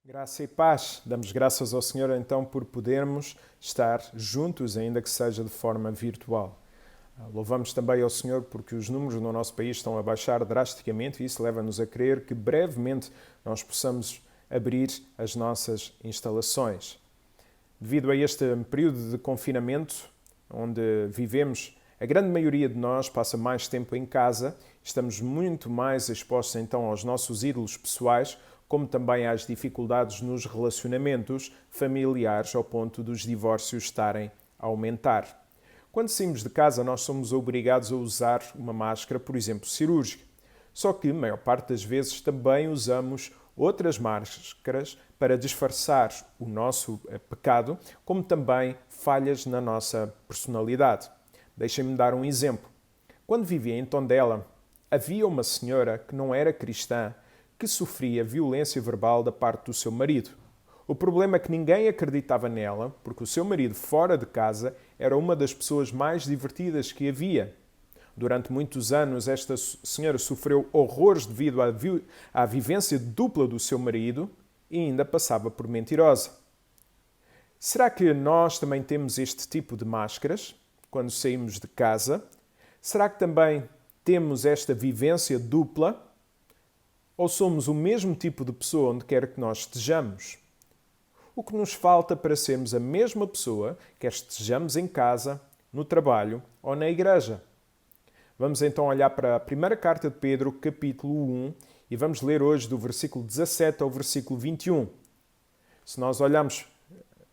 Graça e paz. Damos graças ao Senhor então por podermos estar juntos, ainda que seja de forma virtual. Louvamos também ao Senhor porque os números no nosso país estão a baixar drasticamente e isso leva-nos a crer que brevemente nós possamos abrir as nossas instalações. Devido a este período de confinamento, onde vivemos, a grande maioria de nós passa mais tempo em casa, estamos muito mais expostos então aos nossos ídolos pessoais, como também às dificuldades nos relacionamentos familiares ao ponto dos divórcios estarem a aumentar. Quando saímos de casa, nós somos obrigados a usar uma máscara, por exemplo, cirúrgica. Só que, a maior parte das vezes, também usamos outras máscaras para disfarçar o nosso pecado, como também falhas na nossa personalidade. Deixem-me dar um exemplo. Quando vivia em Tondela, havia uma senhora que não era cristã que sofria violência verbal da parte do seu marido. O problema é que ninguém acreditava nela, porque o seu marido, fora de casa, era uma das pessoas mais divertidas que havia. Durante muitos anos, esta senhora sofreu horrores devido à vivência dupla do seu marido e ainda passava por mentirosa. Será que nós também temos este tipo de máscaras quando saímos de casa? Será que também temos esta vivência dupla? Ou somos o mesmo tipo de pessoa onde quer que nós estejamos? O que nos falta para sermos a mesma pessoa, quer estejamos em casa, no trabalho ou na igreja? Vamos então olhar para a primeira carta de Pedro, capítulo 1, e vamos ler hoje do versículo 17 ao versículo 21. Se nós olharmos,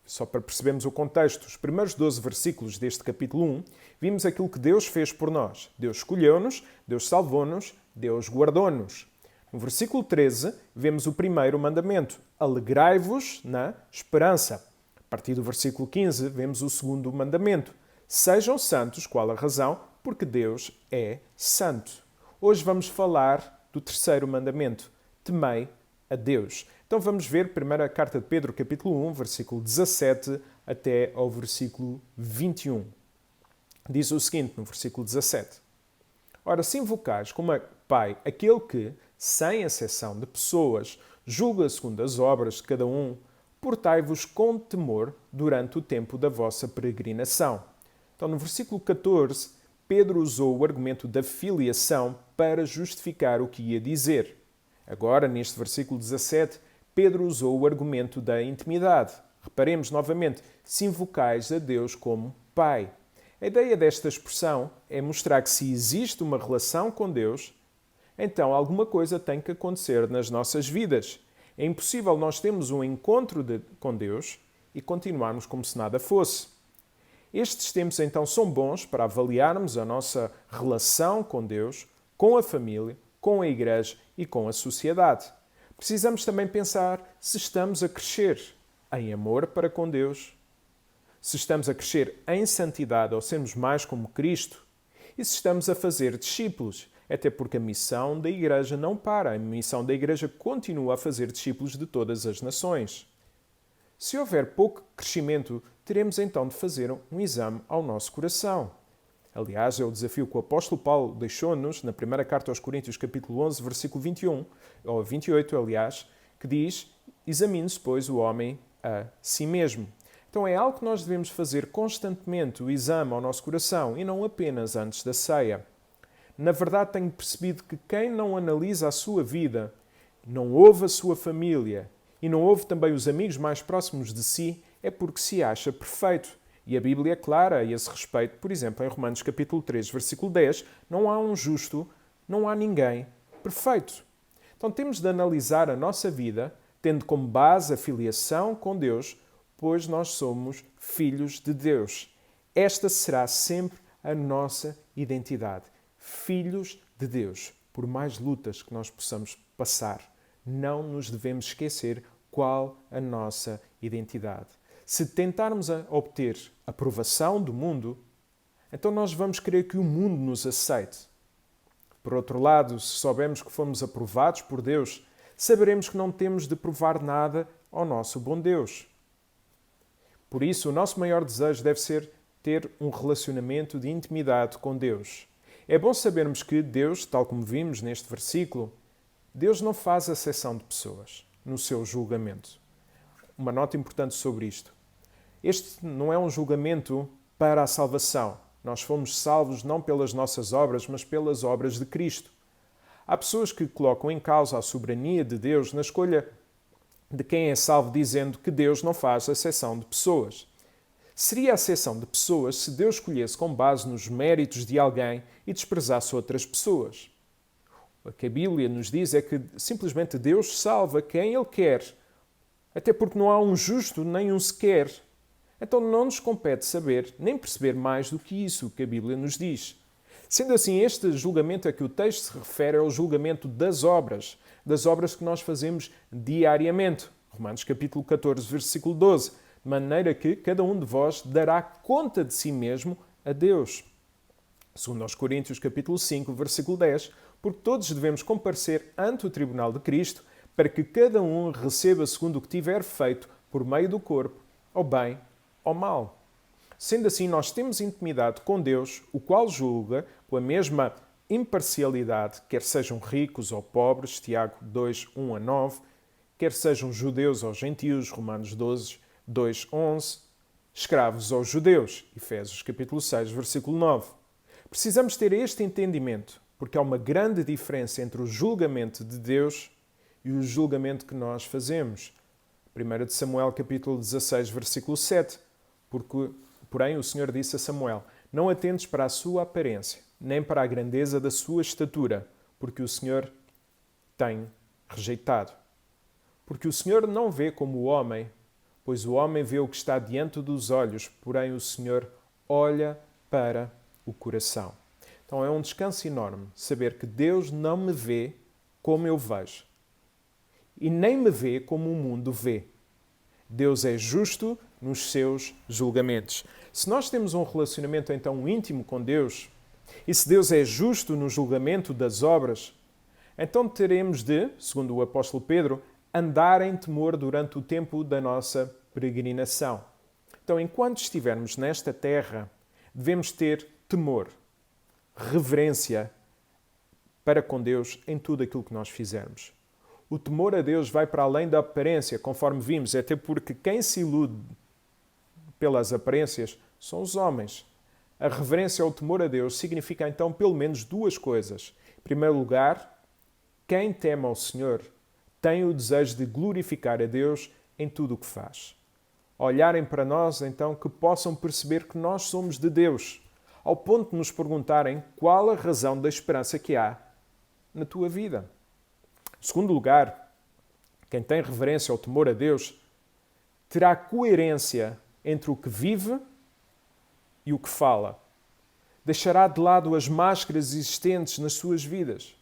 só para percebermos o contexto, os primeiros 12 versículos deste capítulo 1, vimos aquilo que Deus fez por nós. Deus escolheu-nos, Deus salvou-nos, Deus guardou-nos. No versículo 13, vemos o primeiro mandamento: alegrai-vos na esperança. A partir do versículo 15, vemos o segundo mandamento: sejam santos, qual a razão? Porque Deus é santo. Hoje vamos falar do terceiro mandamento: temei a Deus. Então vamos ver a primeira carta de Pedro, capítulo 1, versículo 17 até ao versículo 21. Diz o seguinte no versículo 17: ora, se invocais como Pai aquele que, sem exceção de pessoas, julga segundo as obras de cada um, portai-vos com temor durante o tempo da vossa peregrinação. Então, no versículo 14, Pedro usou o argumento da filiação para justificar o que ia dizer. Agora, neste versículo 17, Pedro usou o argumento da intimidade. Reparemos novamente, se invocais a Deus como Pai. A ideia desta expressão é mostrar que se existe uma relação com Deus, então alguma coisa tem que acontecer nas nossas vidas. É impossível nós termos um encontro com Deus e continuarmos como se nada fosse. Estes tempos então são bons para avaliarmos a nossa relação com Deus, com a família, com a igreja e com a sociedade. Precisamos também pensar se estamos a crescer em amor para com Deus, se estamos a crescer em santidade ou sermos mais como Cristo e se estamos a fazer discípulos, até porque a missão da Igreja não para. A missão da Igreja continua a fazer discípulos de todas as nações. Se houver pouco crescimento, teremos então de fazer um exame ao nosso coração. Aliás, é o desafio que o apóstolo Paulo deixou-nos na primeira carta aos Coríntios, capítulo 11, versículo 21, ou 28, aliás, que diz: examine-se, pois, o homem a si mesmo. Então é algo que nós devemos fazer constantemente, o exame ao nosso coração, e não apenas antes da ceia. Na verdade, tenho percebido que quem não analisa a sua vida, não ouve a sua família e não ouve também os amigos mais próximos de si, é porque se acha perfeito. E a Bíblia é clara a esse respeito. Por exemplo, em Romanos capítulo 3, versículo 10, não há um justo, não há ninguém perfeito. Então temos de analisar a nossa vida, tendo como base a filiação com Deus, pois nós somos filhos de Deus. Esta será sempre a nossa identidade. Filhos de Deus. Por mais lutas que nós possamos passar, não nos devemos esquecer qual a nossa identidade. Se tentarmos obter aprovação do mundo, então nós vamos querer que o mundo nos aceite. Por outro lado, se soubermos que fomos aprovados por Deus, saberemos que não temos de provar nada ao nosso bom Deus. Por isso, o nosso maior desejo deve ser ter um relacionamento de intimidade com Deus. É bom sabermos que Deus, tal como vimos neste versículo, Deus não faz acepção de pessoas no seu julgamento. uma nota importante sobre isto. Este não é um julgamento para a salvação. Nós fomos salvos não pelas nossas obras, mas pelas obras de Cristo. Há pessoas que colocam em causa a soberania de Deus na escolha de quem é salvo, dizendo que Deus não faz acepção de pessoas. Seria acepção de pessoas se Deus escolhesse com base nos méritos de alguém e desprezasse outras pessoas. O que a Bíblia nos diz é que simplesmente Deus salva quem Ele quer, até porque não há um justo nem um sequer. Então não nos compete saber nem perceber mais do que isso que a Bíblia nos diz. Sendo assim, este julgamento a que o texto se refere é o julgamento das obras que nós fazemos diariamente. Romanos capítulo 14, versículo 12. De maneira que cada um de vós dará conta de si mesmo a Deus. Segundo aos Coríntios capítulo 5, versículo 10. Porque todos devemos comparecer ante o tribunal de Cristo para que cada um receba segundo o que tiver feito por meio do corpo, ou bem ou mal. Sendo assim, nós temos intimidade com Deus, o qual julga com a mesma imparcialidade, quer sejam ricos ou pobres, Tiago 2, 1 a 9, quer sejam judeus ou gentios, Romanos 12, 2, 11, escravos ou judeus, Efésios capítulo 6, versículo 9. Precisamos ter este entendimento, porque há uma grande diferença entre o julgamento de Deus e o julgamento que nós fazemos. 1 de Samuel capítulo 16, versículo 7, Porém, o Senhor disse a Samuel: Não atentes para a sua aparência, nem para a grandeza da sua estatura, porque o Senhor tem rejeitado. Porque o Senhor não vê como o homem, pois o homem vê o que está diante dos olhos, porém o Senhor olha para o coração. Então é um descanso enorme saber que Deus não me vê como eu vejo e nem me vê como o mundo vê. Deus é justo nos seus julgamentos. Se nós temos um relacionamento então íntimo com Deus, e se Deus é justo no julgamento das obras, então teremos de, segundo o apóstolo Pedro, andar em temor durante o tempo da nossa peregrinação. Então, enquanto estivermos nesta terra, devemos ter temor, reverência para com Deus em tudo aquilo que nós fizermos. O temor a Deus vai para além da aparência, conforme vimos, até porque quem se ilude pelas aparências são os homens. A reverência ou temor a Deus significa então pelo menos duas coisas. Em primeiro lugar, quem teme ao Senhor tem o desejo de glorificar a Deus em tudo o que faz. Olharem para nós, então, que possam perceber que nós somos de Deus, ao ponto de nos perguntarem qual a razão da esperança que há na tua vida. Em segundo lugar, quem tem reverência ou temor a Deus terá coerência entre o que vive e o que fala. Deixará de lado as máscaras existentes nas suas vidas.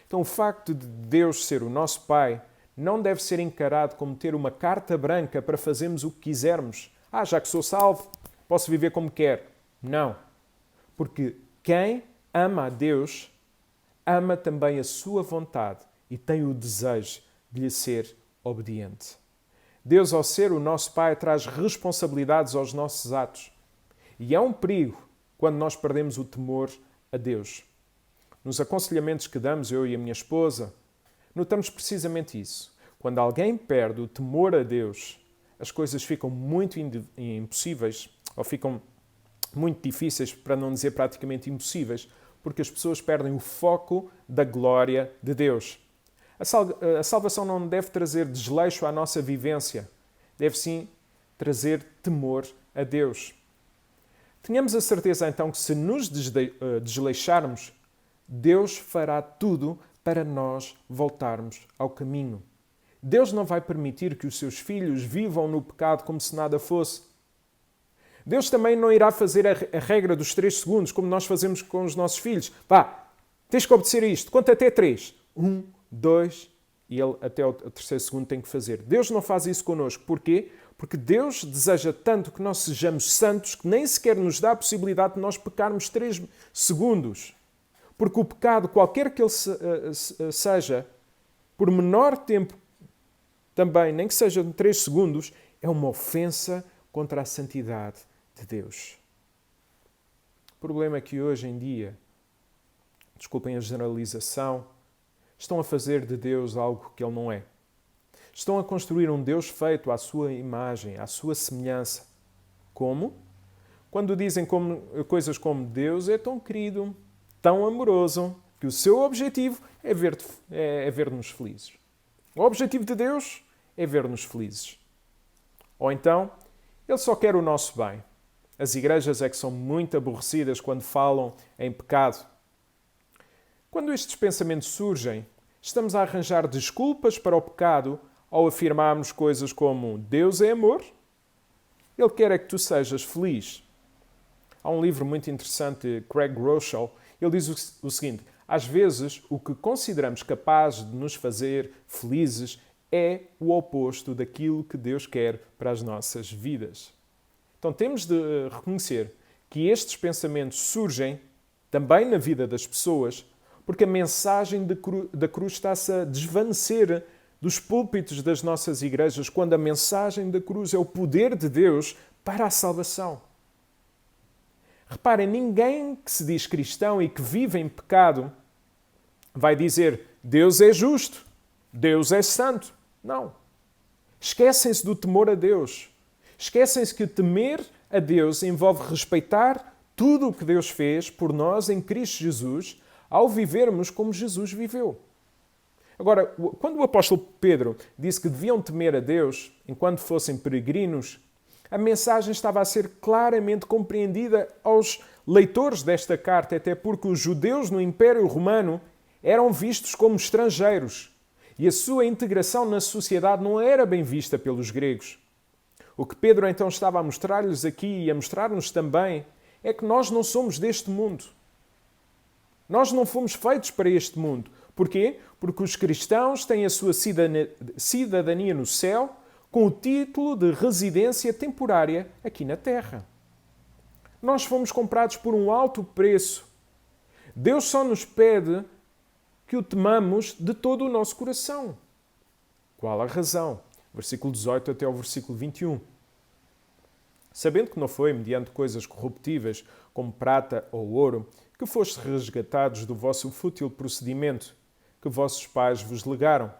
Então, o facto de Deus ser o nosso Pai não deve ser encarado como ter uma carta branca para fazermos o que quisermos. Já que sou salvo, posso viver como quero. Não. Porque quem ama a Deus, ama também a sua vontade e tem o desejo de lhe ser obediente. Deus, ao ser o nosso Pai, traz responsabilidades aos nossos atos. E é um perigo quando nós perdemos o temor a Deus. Nos aconselhamentos que damos, eu e a minha esposa, notamos precisamente isso. Quando alguém perde o temor a Deus, as coisas ficam muito impossíveis, ou ficam muito difíceis, para não dizer praticamente impossíveis, porque as pessoas perdem o foco da glória de Deus. A salvação não deve trazer desleixo à nossa vivência, deve sim trazer temor a Deus. Tenhamos a certeza então que se nos desleixarmos, Deus fará tudo para nós voltarmos ao caminho. Deus não vai permitir que os seus filhos vivam no pecado como se nada fosse. Deus também não irá fazer a regra dos 3 segundos, como nós fazemos com os nossos filhos. Tens que obedecer a isto. Conta até 3. 1, 2, e ele até o 3º segundo tem que fazer. Deus não faz isso connosco. Porquê? Porque Deus deseja tanto que nós sejamos santos que nem sequer nos dá a possibilidade de nós pecarmos 3 segundos. Porque o pecado, qualquer que ele seja, por menor tempo também, nem que seja de 3 segundos, é uma ofensa contra a santidade de Deus. O problema é que hoje em dia, desculpem a generalização, estão a fazer de Deus algo que Ele não é. Estão a construir um Deus feito à sua imagem, à sua semelhança. Como? Quando dizem coisas como Deus é tão querido, tão amoroso, que o seu objetivo é ver-nos felizes. O objetivo de Deus é ver-nos felizes. Ou então, Ele só quer o nosso bem. As igrejas é que são muito aborrecidas quando falam em pecado. Quando estes pensamentos surgem, estamos a arranjar desculpas para o pecado ao afirmarmos coisas como Deus é amor, Ele quer é que tu sejas feliz. Há um livro muito interessante de Craig Groeschel. Ele diz o seguinte: às vezes o que consideramos capaz de nos fazer felizes é o oposto daquilo que Deus quer para as nossas vidas. Então temos de reconhecer que estes pensamentos surgem também na vida das pessoas porque a mensagem da cruz está-se a desvanecer dos púlpitos das nossas igrejas quando a mensagem da cruz é o poder de Deus para a salvação. Reparem, ninguém que se diz cristão e que vive em pecado vai dizer Deus é justo, Deus é santo. Não. Esquecem-se do temor a Deus. Esquecem-se que temer a Deus envolve respeitar tudo o que Deus fez por nós em Cristo Jesus ao vivermos como Jesus viveu. Agora, quando o apóstolo Pedro disse que deviam temer a Deus enquanto fossem peregrinos, a mensagem estava a ser claramente compreendida aos leitores desta carta, até porque os judeus no Império Romano eram vistos como estrangeiros e a sua integração na sociedade não era bem vista pelos gregos. O que Pedro então estava a mostrar-lhes aqui e a mostrar-nos também é que nós não somos deste mundo. Nós não fomos feitos para este mundo. Porquê? Porque os cristãos têm a sua cidadania no céu com o título de residência temporária aqui na terra. Nós fomos comprados por um alto preço. Deus só nos pede que o temamos de todo o nosso coração. Qual a razão? Versículo 18 até ao versículo 21. Sabendo que não foi mediante coisas corruptíveis, como prata ou ouro, que fostes resgatados do vosso fútil procedimento, que vossos pais vos legaram,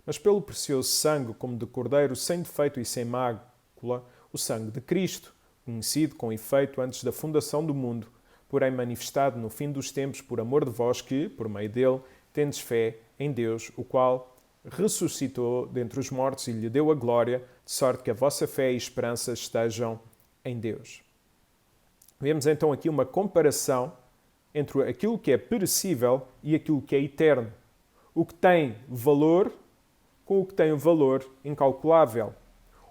mas pelo precioso sangue, como de cordeiro, sem defeito e sem mácula, o sangue de Cristo, conhecido com efeito antes da fundação do mundo, porém manifestado no fim dos tempos por amor de vós que, por meio dele, tendes fé em Deus, o qual ressuscitou dentre os mortos e lhe deu a glória, de sorte que a vossa fé e esperança estejam em Deus. Vemos então aqui uma comparação entre aquilo que é perecível e aquilo que é eterno. O que tem valor com o que tem um valor incalculável.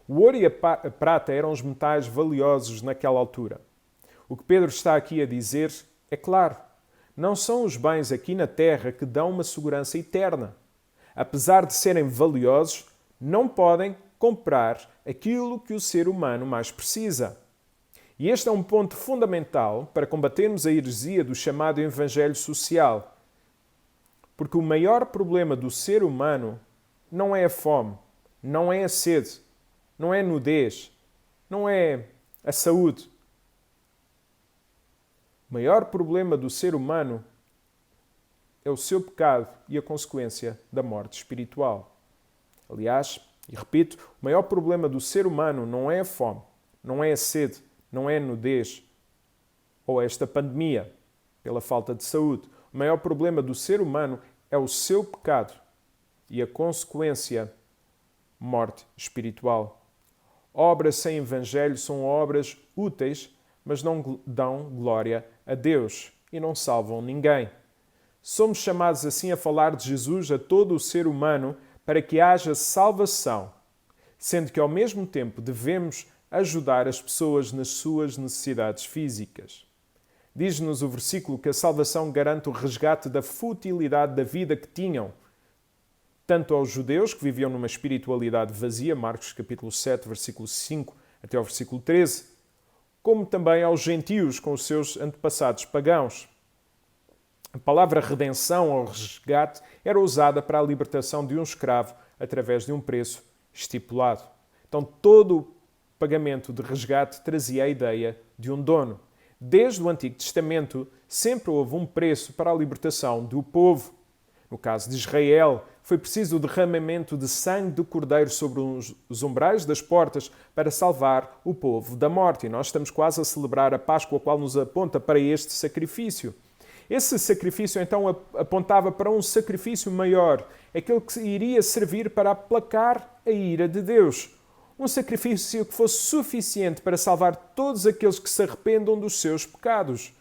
O ouro e a prata eram os metais valiosos naquela altura. O que Pedro está aqui a dizer é claro, não são os bens aqui na terra que dão uma segurança eterna. Apesar de serem valiosos, não podem comprar aquilo que o ser humano mais precisa. E este é um ponto fundamental para combatermos a heresia do chamado evangelho social. Porque o maior problema do ser humano não é a fome, não é a sede, não é a nudez, não é a saúde. O maior problema do ser humano é o seu pecado e a consequência da morte espiritual. Aliás, e repito, o maior problema do ser humano não é a fome, não é a sede, não é a nudez ou esta pandemia pela falta de saúde. O maior problema do ser humano é o seu pecado e a consequência, morte espiritual. Obras sem evangelho são obras úteis, mas não dão glória a Deus e não salvam ninguém. Somos chamados assim a falar de Jesus a todo o ser humano para que haja salvação, sendo que ao mesmo tempo devemos ajudar as pessoas nas suas necessidades físicas. Diz-nos o versículo que a salvação garante o resgate da futilidade da vida que tinham, tanto aos judeus que viviam numa espiritualidade vazia, Marcos capítulo 7, versículo 5 até ao versículo 13, como também aos gentios com os seus antepassados pagãos. A palavra redenção ou resgate era usada para a libertação de um escravo através de um preço estipulado. Então, todo o pagamento de resgate trazia a ideia de um dono. Desde o Antigo Testamento, sempre houve um preço para a libertação do povo. No caso de Israel, Foi preciso o derramamento de sangue de cordeiro sobre os umbrais das portas para salvar o povo da morte. E nós estamos quase a celebrar a Páscoa, a qual nos aponta para este sacrifício. Esse sacrifício, então, apontava para um sacrifício maior, aquele que iria servir para aplacar a ira de Deus. Um sacrifício que fosse suficiente para salvar todos aqueles que se arrependam dos seus pecados.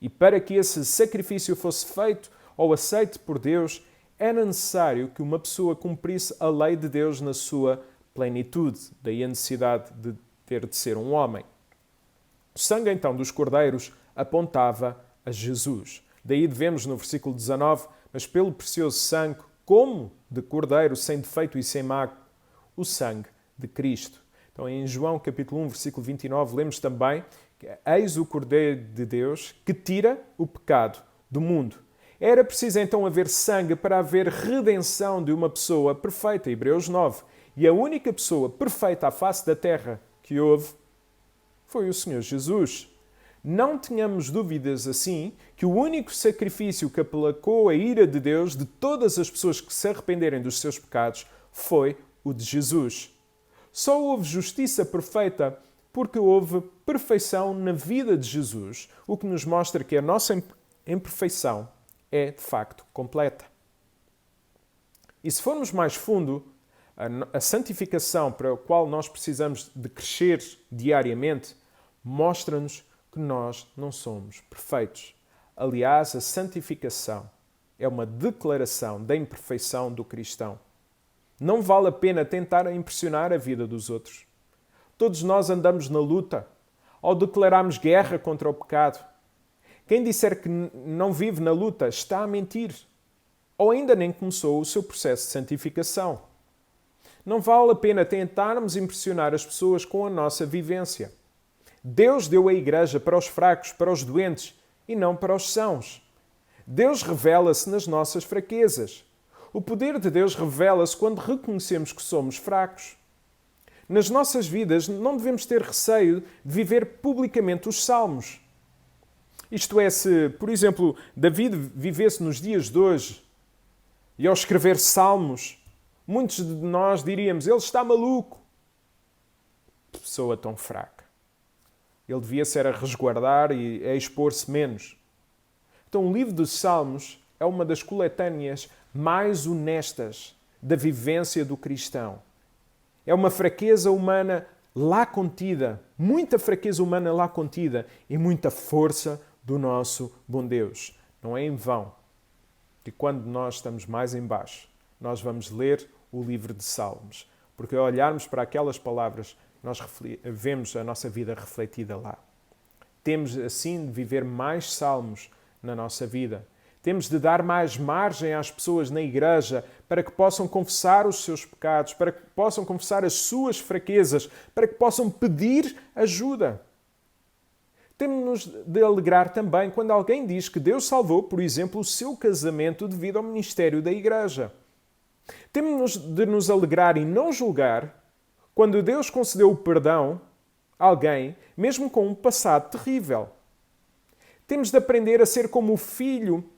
E para que esse sacrifício fosse feito ou aceito por Deus, era necessário que uma pessoa cumprisse a lei de Deus na sua plenitude. Daí a necessidade de ter de ser um homem. O sangue, então, dos cordeiros apontava a Jesus. Daí devemos, no versículo 19, mas pelo precioso sangue, como de cordeiro, sem defeito e sem mácula, o sangue de Cristo. Então, em João capítulo 1, versículo 29, lemos também que eis o Cordeiro de Deus que tira o pecado do mundo. Era preciso então haver sangue para haver redenção de uma pessoa perfeita, Hebreus 9. E a única pessoa perfeita à face da terra que houve foi o Senhor Jesus. Não tenhamos dúvidas, assim, que o único sacrifício que aplacou a ira de Deus de todas as pessoas que se arrependerem dos seus pecados foi o de Jesus. Só houve justiça perfeita porque houve perfeição na vida de Jesus, o que nos mostra que a nossa imperfeição é, de facto, completa. E se formos mais fundo, a santificação para a qual nós precisamos de crescer diariamente mostra-nos que nós não somos perfeitos. Aliás, a santificação é uma declaração da imperfeição do cristão. Não vale a pena tentar impressionar a vida dos outros. Todos nós andamos na luta ao declararmos guerra contra o pecado. Quem disser que não vive na luta está a mentir, ou ainda nem começou o seu processo de santificação. Não vale a pena tentarmos impressionar as pessoas com a nossa vivência. Deus deu a igreja para os fracos, para os doentes, e não para os sãos. Deus revela-se nas nossas fraquezas. O poder de Deus revela-se quando reconhecemos que somos fracos. Nas nossas vidas não devemos ter receio de viver publicamente os salmos. Isto é, se, por exemplo, David vivesse nos dias de hoje e ao escrever salmos, muitos de nós diríamos, ele está maluco. Pessoa tão fraca. Ele devia ser a resguardar e a expor-se menos. Então, o livro dos Salmos é uma das coletâneas mais honestas da vivência do cristão. É uma fraqueza humana lá contida, muita fraqueza humana lá contida e muita força do nosso bom Deus. Não é em vão que quando nós estamos mais em baixo, nós vamos ler o livro de Salmos, porque ao olharmos para aquelas palavras, nós vemos a nossa vida refletida lá. Temos, assim, de viver mais salmos na nossa vida. Temos de dar mais margem às pessoas na igreja para que possam confessar os seus pecados, para que possam confessar as suas fraquezas, para que possam pedir ajuda. Temos de alegrar também quando alguém diz que Deus salvou, por exemplo, o seu casamento devido ao ministério da igreja. Temos de nos alegrar e não julgar quando Deus concedeu o perdão a alguém, mesmo com um passado terrível. Temos de aprender a ser como o filho,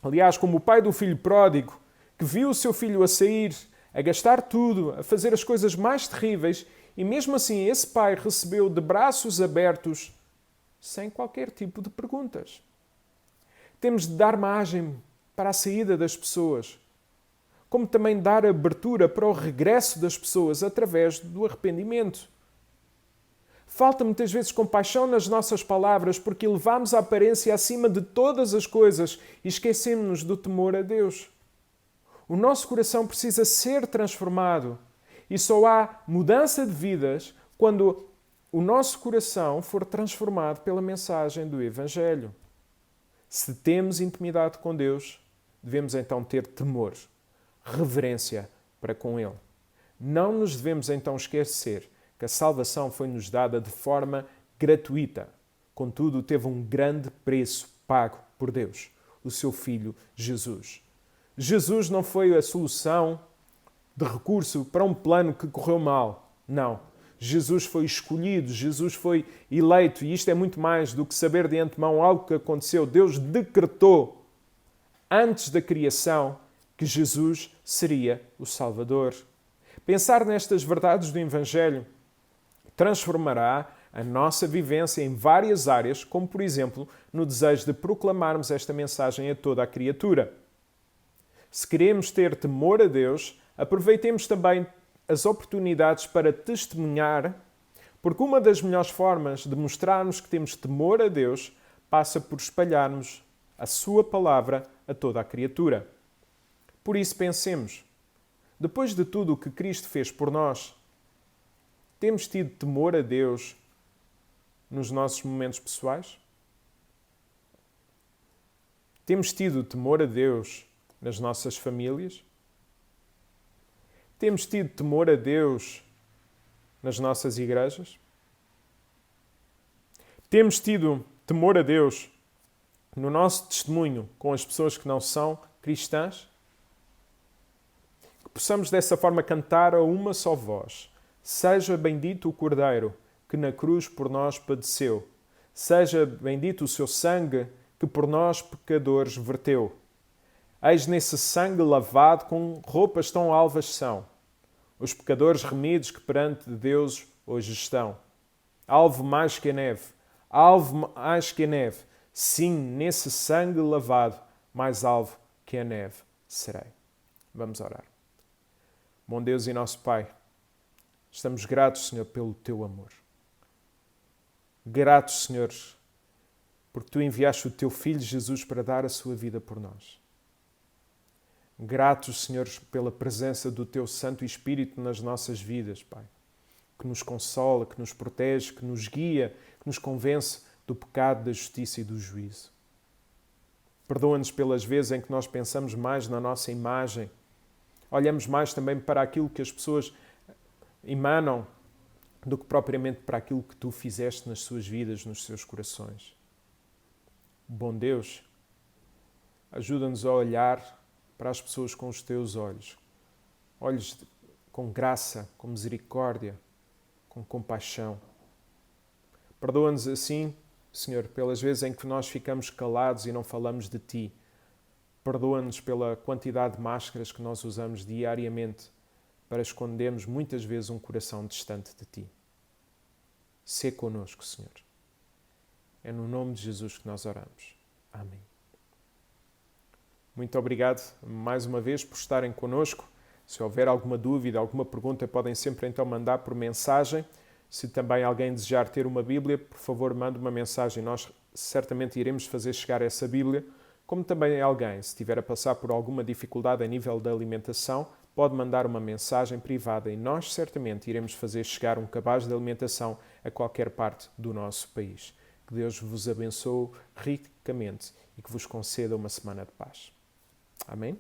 aliás, como o pai do filho pródigo, que viu o seu filho a sair, a gastar tudo, a fazer as coisas mais terríveis, e mesmo assim esse pai recebeu de braços abertos, sem qualquer tipo de perguntas. Temos de dar margem para a saída das pessoas, como também dar abertura para o regresso das pessoas através do arrependimento. Falta muitas vezes compaixão nas nossas palavras porque elevamos a aparência acima de todas as coisas e esquecemos-nos do temor a Deus. O nosso coração precisa ser transformado e só há mudança de vidas quando o nosso coração for transformado pela mensagem do Evangelho. Se temos intimidade com Deus, devemos então ter temor, reverência para com Ele. Não nos devemos então esquecer que a salvação foi-nos dada de forma gratuita. Contudo, teve um grande preço pago por Deus, o seu Filho Jesus. Jesus não foi a solução de recurso para um plano que correu mal. Não. Jesus foi escolhido, Jesus foi eleito, e isto é muito mais do que saber de antemão algo que aconteceu. Deus decretou, antes da criação, que Jesus seria o Salvador. Pensar nestas verdades do Evangelho transformará a nossa vivência em várias áreas, como por exemplo no desejo de proclamarmos esta mensagem a toda a criatura. Se queremos ter temor a Deus, aproveitemos também as oportunidades para testemunhar, porque uma das melhores formas de mostrarmos que temos temor a Deus passa por espalharmos a sua palavra a toda a criatura. Por isso pensemos, depois de tudo o que Cristo fez por nós, temos tido temor a Deus nos nossos momentos pessoais? Temos tido temor a Deus nas nossas famílias? Temos tido temor a Deus nas nossas igrejas? Temos tido temor a Deus no nosso testemunho com as pessoas que não são cristãs? Que possamos dessa forma cantar a uma só voz. Seja bendito o Cordeiro que na cruz por nós padeceu. Seja bendito o seu sangue que por nós pecadores verteu. Eis nesse sangue lavado com roupas tão alvas são os pecadores remidos que perante Deus hoje estão. Alvo mais que a neve, alvo mais que a neve. Sim, nesse sangue lavado, mais alvo que a neve serei. Vamos orar. Bom Deus e nosso Pai, estamos gratos, Senhor, pelo Teu amor. Gratos, Senhor, porque Tu enviaste o Teu Filho Jesus para dar a sua vida por nós. Gratos, Senhor, pela presença do Teu Santo Espírito nas nossas vidas, Pai, que nos consola, que nos protege, que nos guia, que nos convence do pecado, da justiça e do juízo. Perdoa-nos pelas vezes em que nós pensamos mais na nossa imagem, olhamos mais também para aquilo que as pessoas emanam do que propriamente para aquilo que Tu fizeste nas suas vidas, nos seus corações. Bom Deus, ajuda-nos a olhar para as pessoas com os Teus olhos. Olhos com graça, com misericórdia, com compaixão. Perdoa-nos assim, Senhor, pelas vezes em que nós ficamos calados e não falamos de Ti. Perdoa-nos pela quantidade de máscaras que nós usamos diariamente para escondermos muitas vezes um coração distante de Ti. Sê connosco, Senhor. É no nome de Jesus que nós oramos. Amém. Muito obrigado mais uma vez por estarem connosco. Se houver alguma dúvida, alguma pergunta, podem sempre então mandar por mensagem. Se também alguém desejar ter uma Bíblia, por favor, mande uma mensagem. Nós certamente iremos fazer chegar essa Bíblia. Como também alguém, se estiver a passar por alguma dificuldade a nível da alimentação, pode mandar uma mensagem privada e nós certamente iremos fazer chegar um cabaz de alimentação a qualquer parte do nosso país. Que Deus vos abençoe ricamente e que vos conceda uma semana de paz. Amém?